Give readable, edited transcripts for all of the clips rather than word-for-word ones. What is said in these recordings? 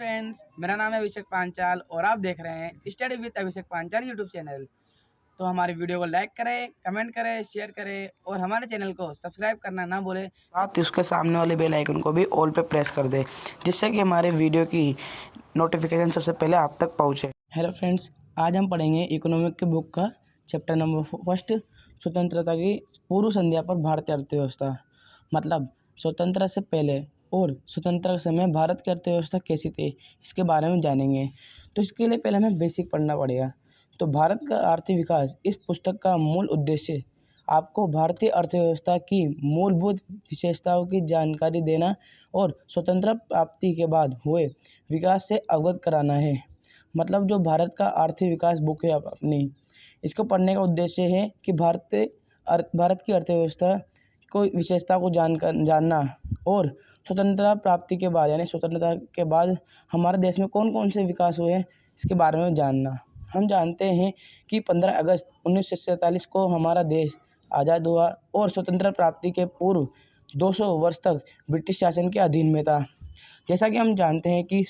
Friends, मेरा नाम है अभिषेक पांचाल और आप देख रहे हैं study with Abhishek Panchal YouTube channel. तो हमारी वीडियो को लाइक करें, कमेंट करें, शेयर करें और हमारे चैनल को सब्सक्राइब करना ना भूलें। साथ ही उसके सामने वाले बेल आइकन को भी ऑल पे प्रेस कर दें, जिससे कि हमारे वीडियो की नोटिफिकेशन सबसे पहले आप तक पहुँचे। हेलो फ्रेंड्स, आज हम पढ़ेंगे इकोनॉमिक के बुक का चैप्टर नंबर फर्स्ट, स्वतंत्रता की पूर्व संध्या पर भारतीय अर्थव्यवस्था। मतलब स्वतंत्रता से पहले और स्वतंत्रता के समय भारत की अर्थव्यवस्था कैसी थी, इसके बारे में जानेंगे। तो इसके लिए पहले हमें बेसिक पढ़ना पड़ेगा। तो भारत का आर्थिक विकास इस पुस्तक का मूल उद्देश्य आपको भारतीय अर्थव्यवस्था की मूलभूत विशेषताओं की जानकारी देना और स्वतंत्रता प्राप्ति के बाद हुए विकास से अवगत कराना है। मतलब जो भारत का आर्थिक विकास बुक है अपनी, इसको पढ़ने का उद्देश्य है कि भारत की अर्थव्यवस्था को विशेषता को जानना और स्वतंत्रता प्राप्ति के बाद यानी स्वतंत्रता के बाद हमारे देश में कौन कौन से विकास हुए हैं इसके बारे में जानना। हम जानते हैं कि 15 अगस्त 1947 को हमारा देश आज़ाद हुआ और स्वतंत्रता प्राप्ति के पूर्व 200 वर्ष तक ब्रिटिश शासन के अधीन में था। जैसा कि हम जानते हैं कि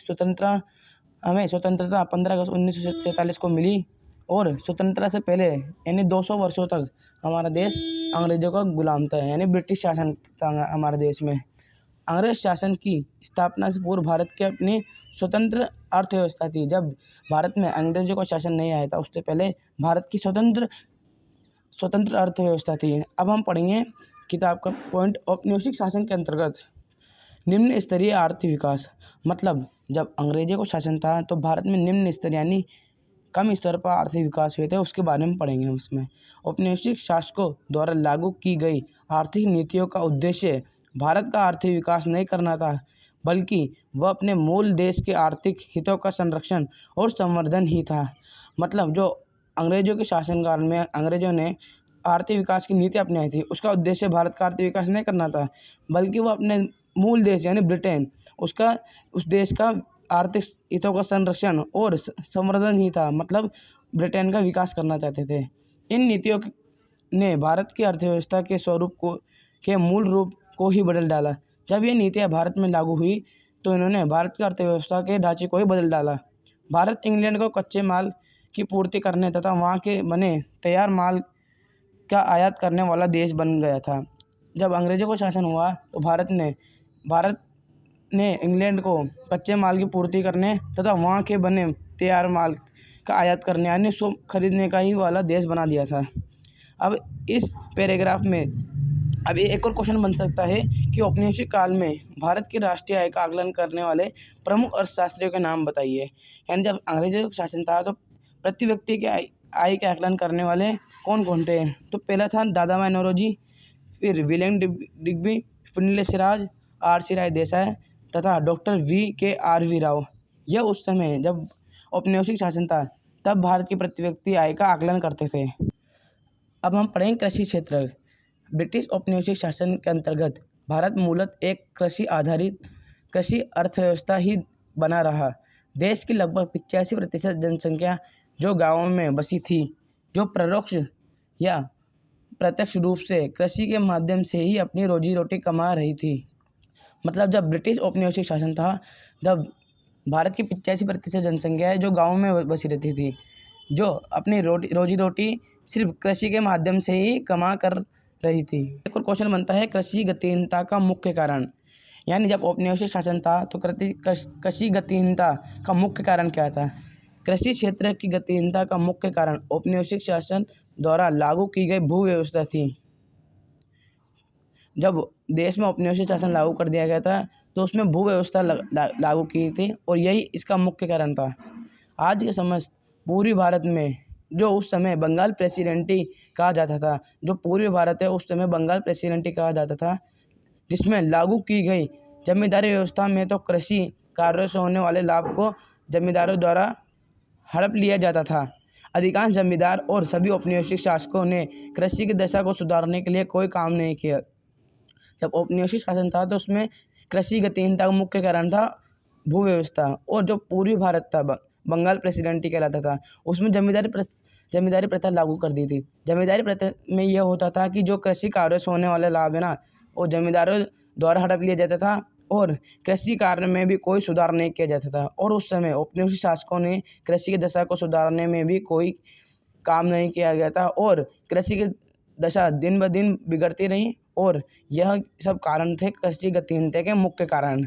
हमें स्वतंत्रता 15 अगस्त 1947 को मिली और स्वतंत्रता से पहले यानी 200 वर्षों तक हमारा देश अंग्रेज़ों का गुलाम था, यानी ब्रिटिश शासन था हमारे देश में। अंग्रेज शासन की स्थापना से पूर्व भारत की अपनी स्वतंत्र अर्थव्यवस्था थी। जब भारत में अंग्रेजों का शासन नहीं आया था, उससे पहले भारत की स्वतंत्र अर्थव्यवस्था थी। अब हम पढ़ेंगे किताब का पॉइंट। औपनिवेशिक शासन के अंतर्गत निम्न स्तरीय आर्थिक विकास। मतलब जब अंग्रेजों का शासन था तो भारत में निम्न स्तर यानी कम स्तर पर आर्थिक विकास हुए थे, उसके बारे में पढ़ेंगे उसमें। औपनिवेशिक शासकों द्वारा लागू की गई आर्थिक नीतियों का उद्देश्य भारत का आर्थिक विकास नहीं करना था, बल्कि वह अपने मूल देश के आर्थिक हितों का संरक्षण और संवर्धन ही था। मतलब जो अंग्रेजों के शासनकाल में अंग्रेजों ने आर्थिक विकास की नीति अपनाई थी, उसका उद्देश्य भारत का आर्थिक विकास नहीं करना था, बल्कि वह अपने मूल देश यानी ब्रिटेन उस देश का आर्थिक हितों का संरक्षण और संवर्धन ही था। मतलब ब्रिटेन का विकास करना चाहते थे। इन नीतियों ने भारत की अर्थव्यवस्था के के मूल रूप को ही बदल डाला। जब ये नीतियाँ भारत में लागू हुई तो इन्होंने भारत की अर्थव्यवस्था के ढांचे को ही बदल डाला। भारत इंग्लैंड को कच्चे माल की पूर्ति करने तथा वहाँ के बने तैयार माल का आयात करने वाला देश बन गया था। जब अंग्रेजों का शासन हुआ तो भारत ने इंग्लैंड को कच्चे माल की पूर्ति करने तथा वहाँ के बने तैयार माल का आयात करने यानी उसको खरीदने का ही वाला देश बना दिया था। अब इस पैराग्राफ में अब एक और क्वेश्चन बन सकता है कि औपनिवेशिक काल में भारत की राष्ट्रीय आय का आकलन करने वाले प्रमुख अर्थशास्त्रियों के नाम बताइए। यानी जब अंग्रेजों का शासन था तो प्रति व्यक्ति के आय के आकलन करने वाले कौन कौन थे। तो पहला था दादाभाई नौरोजी, फिर विलियम डिग्बी, पुनिले सिराज, आर.सी. राय देसाई तथा डॉक्टर V.K.R.V. राव। यह उस समय जब औपनिवेशिक शासन था तब भारत की प्रति व्यक्ति आय का आकलन करते थे। अब हम पढ़ेंगे कृषि क्षेत्र। ब्रिटिश औपनिवेशिक शासन के अंतर्गत भारत मूलतः एक कृषि आधारित कृषि अर्थव्यवस्था ही बना रहा। देश की लगभग 85% जनसंख्या जो गांवों में बसी थी, जो परोक्ष या प्रत्यक्ष रूप से कृषि के माध्यम से ही अपनी रोजी रोटी कमा रही थी। मतलब जब ब्रिटिश औपनिवेशिक शासन था तब भारत की 85% जनसंख्या है जो गाँव में बसी रहती थी, जो अपनी रोजी रोटी सिर्फ कृषि के माध्यम से ही कमा कर रही थी। एक और क्वेश्चन बनता है कृषि गतिहीनता का मुख्य कारण। यानी जब औपनिवेशिक शासन था तो कृषि गतिहीनता का मुख्य कारण क्या था। कृषि क्षेत्र की गतिहीनता का मुख्य कारण औपनिवेशिक शासन द्वारा लागू की गई भू व्यवस्था थी। जब देश में औपनिवेशिक शासन लागू कर दिया गया था तो उसमें भू व्यवस्था लागू की थी और यही इसका मुख्य कारण था। आज के समय पूर्वी भारत में जो उस समय बंगाल प्रेसिडेंटी कहा जाता था, जो पूर्वी भारत है उस समय बंगाल प्रेसिडेंटी कहा जाता था, जिसमें लागू की गई जमींदारी व्यवस्था में तो कृषि कार्यों से होने वाले लाभ को जमींदारों द्वारा हड़प लिया जाता था। अधिकांश जमींदार और सभी औपनिवेशिक शासकों ने कृषि की दशा को सुधारने के लिए कोई काम नहीं किया। जब औपनिवेशिक शासन था तो उसमें कृषि गतिहीनता का मुख्य कारण था भू व्यवस्था, और जो पूर्वी भारत था बंगाल प्रेसिडेंटी कहलाता था, उसमें जमींदारी प्रथा लागू कर दी थी। जमींदारी प्रथा में यह होता था कि जो कृषि कार्यों से होने वाले लाभ है ना, वो जमींदारों द्वारा हड़प लिया जाता था और कृषि कार्य में भी कोई सुधार नहीं किया जाता था और उस समय औपनिवेशिक शासकों ने कृषि की दशा को सुधारने में भी कोई काम नहीं किया गया था और कृषि की दशा दिन ब दिन बिगड़ती रही और यह सब कारण थे कृषि गतिहीनता के मुख्य कारण।